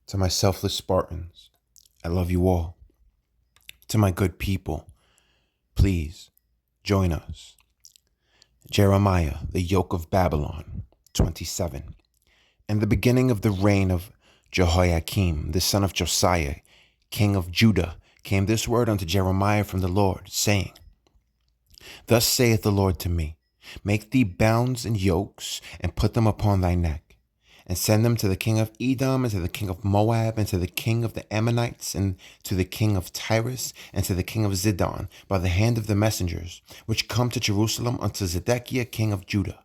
To my selfless Spartans, I love you all. To my good people, please join us. Jeremiah, the yoke of Babylon, 27. In the beginning of the reign of Jehoiakim, the son of Josiah, king of Judah, came this word unto Jeremiah from the Lord, saying, Thus saith the Lord to me, Make thee bounds and yokes, and put them upon thy neck, and send them to the king of Edom, and to the king of Moab, and to the king of the Ammonites, and to the king of Tyrus, and to the king of Zidon, by the hand of the messengers, which come to Jerusalem unto Zedekiah king of Judah.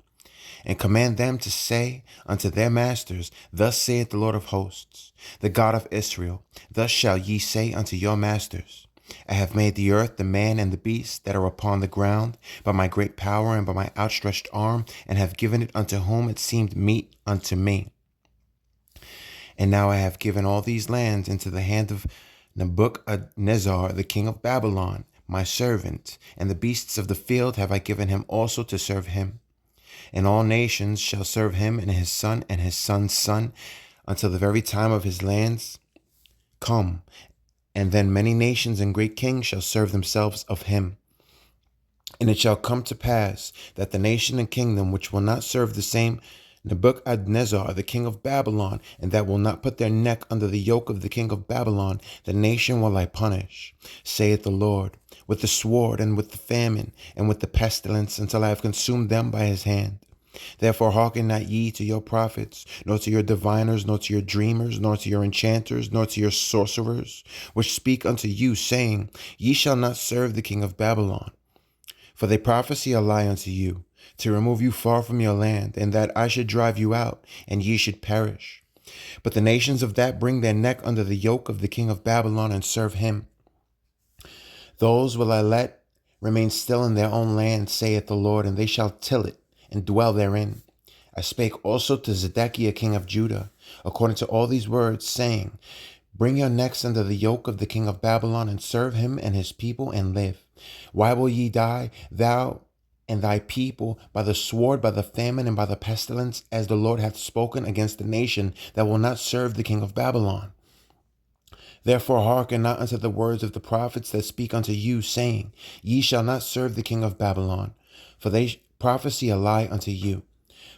And command them to say unto their masters, Thus saith the Lord of hosts, the God of Israel, Thus shall ye say unto your masters, I have made the earth, the man, and the beast that are upon the ground, by my great power and by my outstretched arm, and have given it unto whom it seemed meet unto me. And now I have given all these lands into the hand of Nebuchadnezzar, the king of Babylon, my servant, and the beasts of the field have I given him also to serve him. And all nations shall serve him and his son's son, until the very time of his lands come. And then many nations and great kings shall serve themselves of him. And it shall come to pass that the nation and kingdom which will not serve the same Nebuchadnezzar, the king of Babylon, and that will not put their neck under the yoke of the king of Babylon, the nation will I punish, saith the Lord, with the sword and with the famine and with the pestilence, until I have consumed them by his hand. Therefore hearken not ye to your prophets, nor to your diviners, nor to your dreamers, nor to your enchanters, nor to your sorcerers, which speak unto you, saying, Ye shall not serve the king of Babylon. For they prophesy a lie unto you, to remove you far from your land, and that I should drive you out, and ye should perish. But the nations of that bring their neck under the yoke of the king of Babylon, and serve him. Those will I let remain still in their own land, saith the Lord, and they shall till it, and dwell therein. I spake also to Zedekiah king of Judah, according to all these words, saying, Bring your necks under the yoke of the king of Babylon, and serve him and his people, and live. Why will ye die, thou and thy people, by the sword, by the famine, and by the pestilence, as the Lord hath spoken against the nation that will not serve the king of Babylon? Therefore hearken not unto the words of the prophets that speak unto you, saying, Ye shall not serve the king of Babylon, for they prophesy a lie unto you.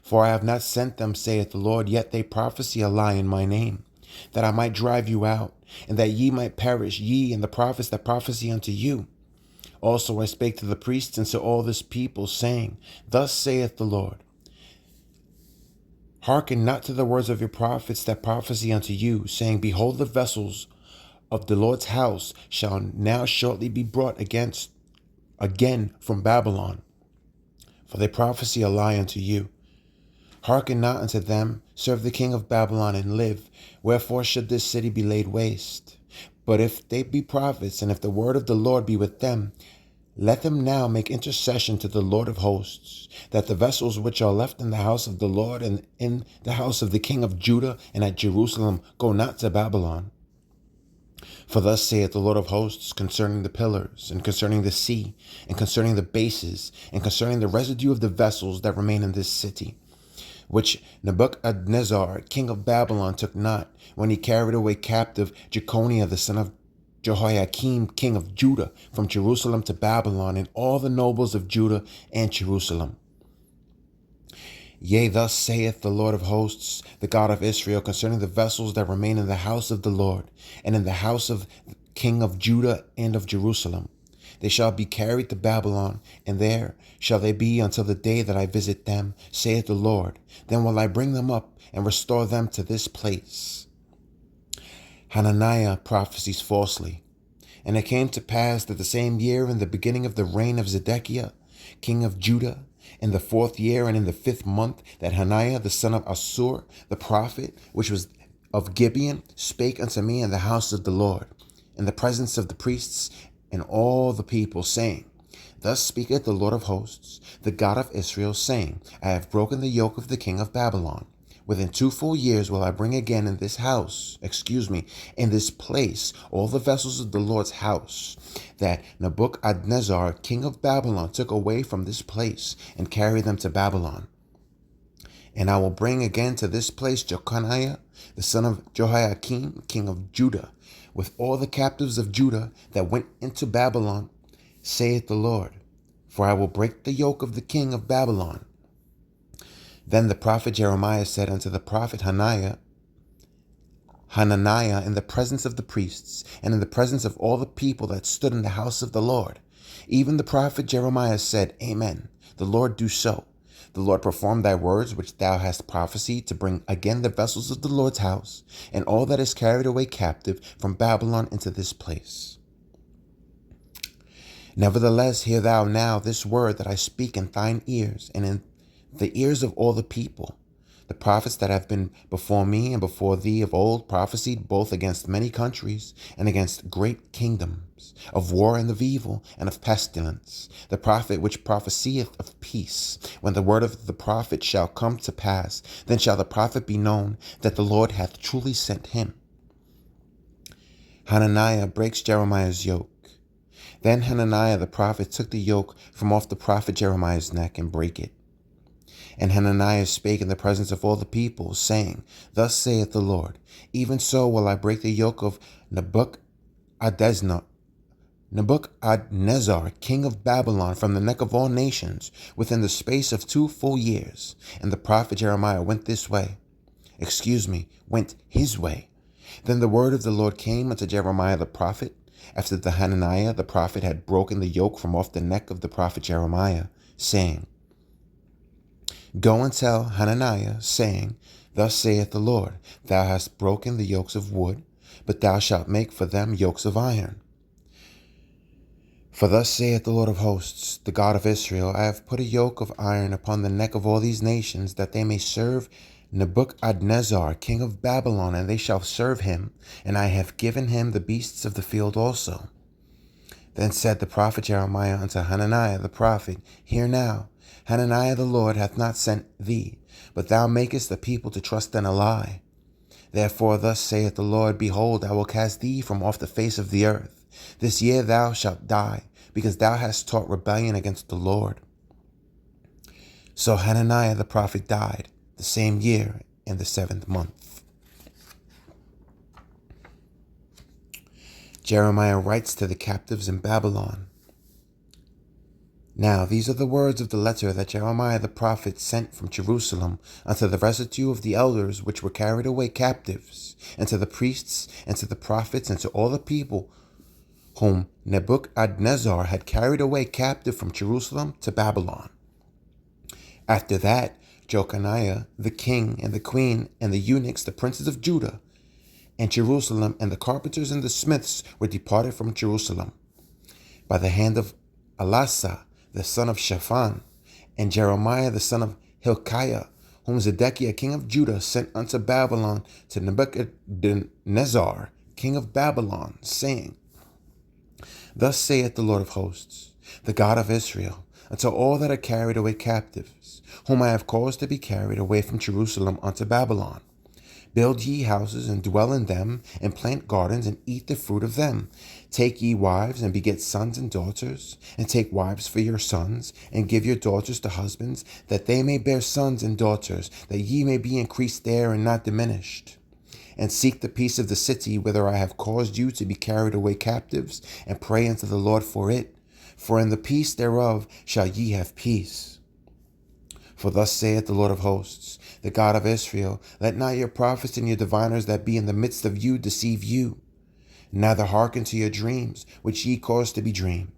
For I have not sent them, saith the Lord, yet they prophesy a lie in my name, that I might drive you out, and that ye might perish, ye and the prophets that prophesy unto you. Also I spake to the priests and to all this people, saying, Thus saith the Lord, Hearken not to the words of your prophets that prophesy unto you, saying, Behold, the vessels of the Lord's house shall now shortly be brought again from Babylon. For they prophesy a lie unto you. Hearken not unto them, serve the king of Babylon and live. Wherefore should this city be laid waste? But if they be prophets, and if the word of the Lord be with them, let them now make intercession to the Lord of hosts, that the vessels which are left in the house of the Lord and in the house of the king of Judah and at Jerusalem go not to Babylon. For thus saith the Lord of hosts concerning the pillars, and concerning the sea, and concerning the bases, and concerning the residue of the vessels that remain in this city, which Nebuchadnezzar, king of Babylon, took not, when he carried away captive Jeconiah, the son of Jehoiakim, king of Judah, from Jerusalem to Babylon, and all the nobles of Judah and Jerusalem. Yea, thus saith the Lord of hosts, the God of Israel, concerning the vessels that remain in the house of the Lord, and in the house of the king of Judah and of Jerusalem. They shall be carried to Babylon, and there shall they be until the day that I visit them, saith the Lord. Then will I bring them up and restore them to this place. Hananiah prophesies falsely. And it came to pass that the same year, in the beginning of the reign of Zedekiah, king of Judah, in the 4th year and in the 5th month, that Hananiah the son of Assur, the prophet, which was of Gibeon, spake unto me in the house of the Lord, in the presence of the priests and all the people, saying, Thus speaketh the Lord of hosts, the God of Israel, saying, I have broken the yoke of the king of Babylon. Within 2 full years will I bring again in this in this place, all the vessels of the Lord's house, that Nebuchadnezzar, king of Babylon, took away from this place, and carried them to Babylon. And I will bring again to this place Jeconiah, the son of Jehoiakim, king of Judah, with all the captives of Judah that went into Babylon, saith the Lord. For I will break the yoke of the king of Babylon. Then the prophet Jeremiah said unto the prophet Hananiah, in the presence of the priests, and in the presence of all the people that stood in the house of the Lord, even the prophet Jeremiah said, Amen. The Lord do so. The Lord perform thy words which thou hast prophesied, to bring again the vessels of the Lord's house, and all that is carried away captive from Babylon into this place. Nevertheless, hear thou now this word that I speak in thine ears, and in the ears of all the people. The prophets that have been before me and before thee of old prophesied both against many countries and against great kingdoms, of war and of evil and of pestilence. The prophet which prophesieth of peace, when the word of the prophet shall come to pass, then shall the prophet be known that the Lord hath truly sent him. Hananiah breaks Jeremiah's yoke. Then Hananiah the prophet took the yoke from off the prophet Jeremiah's neck and brake it. And Hananiah spake in the presence of all the people, saying, Thus saith the Lord, even so will I break the yoke of Nebuchadnezzar, king of Babylon, from the neck of all nations, within the space of 2 full years. And the prophet Jeremiah went his way. Then the word of the Lord came unto Jeremiah the prophet, after the Hananiah the prophet had broken the yoke from off the neck of the prophet Jeremiah, saying, Go and tell Hananiah, saying, Thus saith the Lord, Thou hast broken the yokes of wood, but thou shalt make for them yokes of iron. For thus saith the Lord of hosts, the God of Israel, I have put a yoke of iron upon the neck of all these nations, that they may serve Nebuchadnezzar, king of Babylon, and they shall serve him, and I have given him the beasts of the field also. Then said the prophet Jeremiah unto Hananiah the prophet, Hear now, Hananiah the Lord hath not sent thee, but thou makest the people to trust in a lie. Therefore thus saith the Lord, Behold, I will cast thee from off the face of the earth. This year thou shalt die, because thou hast taught rebellion against the Lord. So Hananiah the prophet died the same year in the 7th month. Jeremiah writes to the captives in Babylon. Now these are the words of the letter that Jeremiah the prophet sent from Jerusalem unto the residue of the elders which were carried away captives, and to the priests, and to the prophets, and to all the people whom Nebuchadnezzar had carried away captive from Jerusalem to Babylon. After that, Jeconiah the king and the queen and the eunuchs, the princes of Judah and Jerusalem, and the carpenters and the smiths were departed from Jerusalem by the hand of Elasah the son of Shaphan, and Jeremiah the son of Hilkiah, whom Zedekiah king of Judah sent unto Babylon to Nebuchadnezzar king of Babylon, saying, Thus saith the Lord of hosts, the God of Israel, unto all that are carried away captives, whom I have caused to be carried away from Jerusalem unto Babylon. Build ye houses, and dwell in them, and plant gardens, and eat the fruit of them. Take ye wives, and beget sons and daughters, and take wives for your sons, and give your daughters to husbands, that they may bear sons and daughters, that ye may be increased there and not diminished. And seek the peace of the city whither I have caused you to be carried away captives, and pray unto the Lord for it. For in the peace thereof shall ye have peace. For thus saith the Lord of hosts, the God of Israel, Let not your prophets and your diviners that be in the midst of you deceive you, neither hearken to your dreams, which ye cause to be dreamed.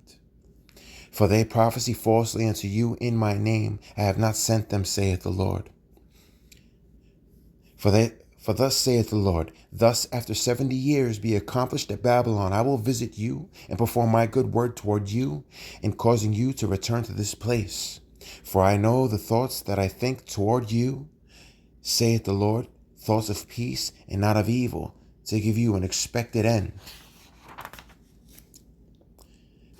For they prophesy falsely unto you in my name. I have not sent them, saith the Lord. For thus saith the Lord, Thus after 70 years be accomplished at Babylon, I will visit you, and perform my good word toward you, in causing you to return to this place. For I know the thoughts that I think toward you, saith the Lord, thoughts of peace and not of evil, to give you an expected end.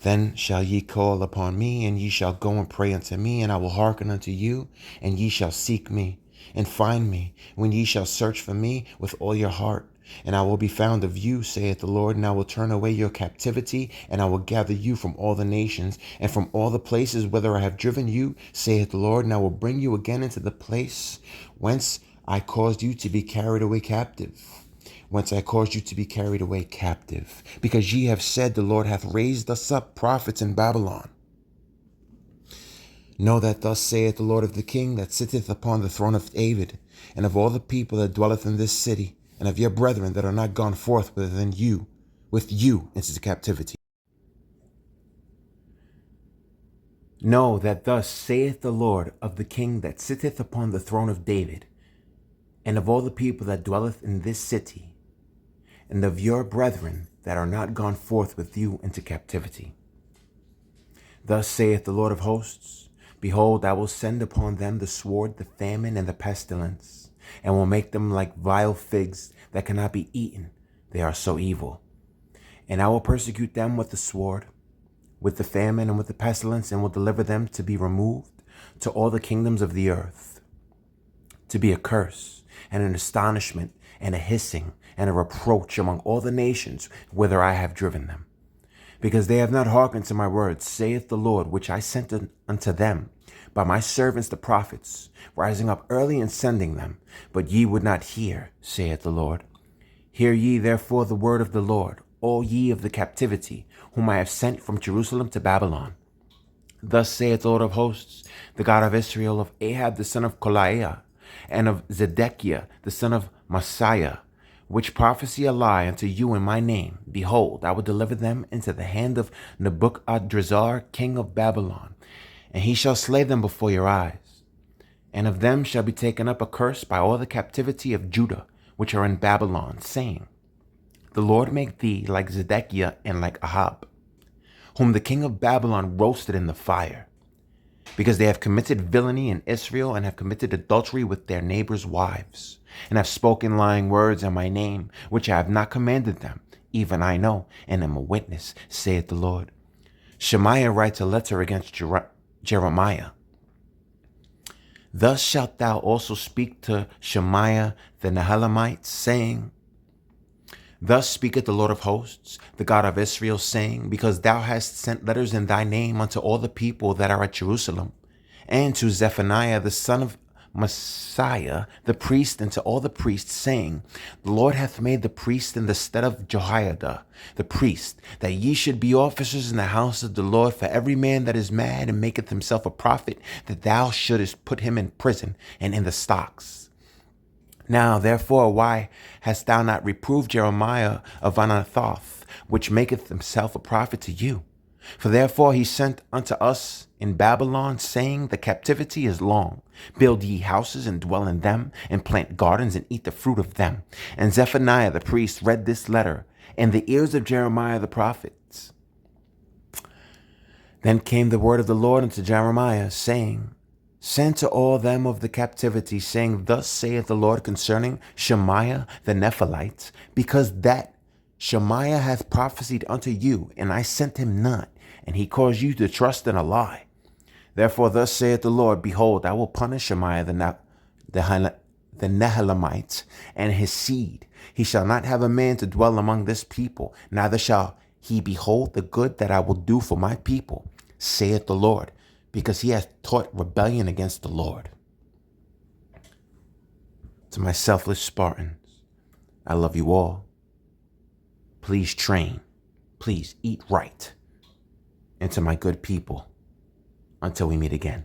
Then shall ye call upon me, and ye shall go and pray unto me, and I will hearken unto you, and ye shall seek me, and find me, when ye shall search for me with all your heart. and I will be found of you, saith the Lord, and I will turn away your captivity, and I will gather you from all the nations, and from all the places whither I have driven you, saith the Lord, and I will bring you again into the place whence I caused you to be carried away captive. Whence I caused you to be carried away captive, because ye have said, the Lord hath raised us up prophets in Babylon. Know that thus saith the Lord of the King that sitteth upon the throne of David, and of all the people that dwelleth in this city, and of your brethren that are not gone forth with you into captivity. Know that thus saith the Lord of the King that sitteth upon the throne of David, and of all the people that dwelleth in this city, and of your brethren that are not gone forth with you into captivity. Thus saith the Lord of hosts, behold, I will send upon them the sword, the famine, and the pestilence, and will make them like vile figs that cannot be eaten. They are so evil. And I will persecute them with the sword, with the famine, and with the pestilence, and will deliver them to be removed to all the kingdoms of the earth, to be a curse, and an astonishment, and a hissing, and a reproach among all the nations whither I have driven them. Because they have not hearkened to my words, saith the Lord, which I sent unto them by my servants the prophets, rising up early and sending them. But ye would not hear, saith the Lord. Hear ye therefore the word of the Lord, all ye of the captivity, whom I have sent from Jerusalem to Babylon. Thus saith the Lord of hosts, the God of Israel, of Ahab the son of Kolaiah, and of Zedekiah the son of Messiah, which prophesy a lie unto you in my name. Behold, I will deliver them into the hand of Nebuchadrezzar, king of Babylon, and he shall slay them before your eyes. And of them shall be taken up a curse by all the captivity of Judah, which are in Babylon, saying, the Lord make thee like Zedekiah and like Ahab, whom the king of Babylon roasted in the fire, because they have committed villainy in Israel, and have committed adultery with their neighbors' wives, and have spoken lying words in my name, which I have not commanded them. Even I know, and am a witness, saith the Lord. Shemaiah writes a letter against Jeremiah. Thus shalt thou also speak to Shemaiah the Nehelamite, saying, thus speaketh the Lord of hosts, the God of Israel, saying, because thou hast sent letters in thy name unto all the people that are at Jerusalem, and to Zephaniah the son of Messiah, the priest, and to all the priests, saying, the Lord hath made the priest in the stead of Jehoiada, the priest, that ye should be officers in the house of the Lord for every man that is mad and maketh himself a prophet, that thou shouldest put him in prison and in the stocks. Now, therefore, why hast thou not reproved Jeremiah of Anathoth, which maketh himself a prophet to you? For therefore he sent unto us in Babylon, saying, the captivity is long. Build ye houses and dwell in them, and plant gardens and eat the fruit of them. And Zephaniah the priest read this letter in the ears of Jeremiah the prophet. Then came the word of the Lord unto Jeremiah, saying, send to all them of the captivity, saying, thus saith the Lord concerning Shemaiah the Nephiite, because that Shemaiah hath prophesied unto you, and I sent him not, and he caused you to trust in a lie. Therefore thus saith the Lord, behold, I will punish Shemaiah the Nehelamite and his seed. He shall not have a man to dwell among this people, neither shall he behold the good that I will do for my people, saith the Lord, because he hath taught rebellion against the Lord. To my selfless Spartans, I love you all. Please train. Please eat right. And to my good people, until we meet again.